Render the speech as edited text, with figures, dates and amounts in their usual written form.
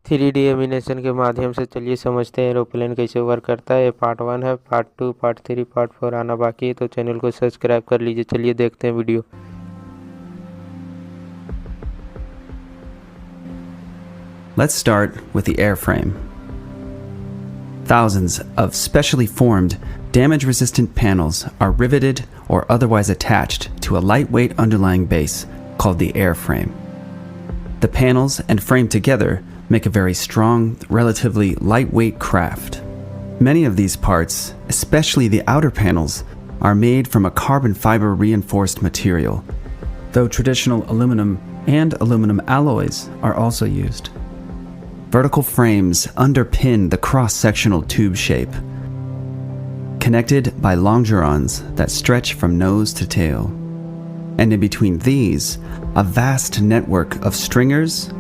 3D animation के माध्यम से चलिए समझते हैं एरोप्लेन कैसे वर्क करता है। ये पार्ट 1 है, पार्ट 2, पार्ट 3, पार्ट 4 आना बाकी है, तो चैनल को सब्सक्राइब कर लीजिए। चलिए देखते हैं video. Let's start with the airframe. Thousands of specially formed, damage-resistant panels are riveted or otherwise attached to a lightweight underlying base called the airframe. The panels and frame together make a very strong, relatively lightweight craft. Many of these parts, especially the outer panels, are made from a carbon fiber reinforced material, though traditional aluminum and aluminum alloys are also used. Vertical frames underpin the cross-sectional tube shape, connected by longerons that stretch from nose to tail. And in between these, a vast network of stringers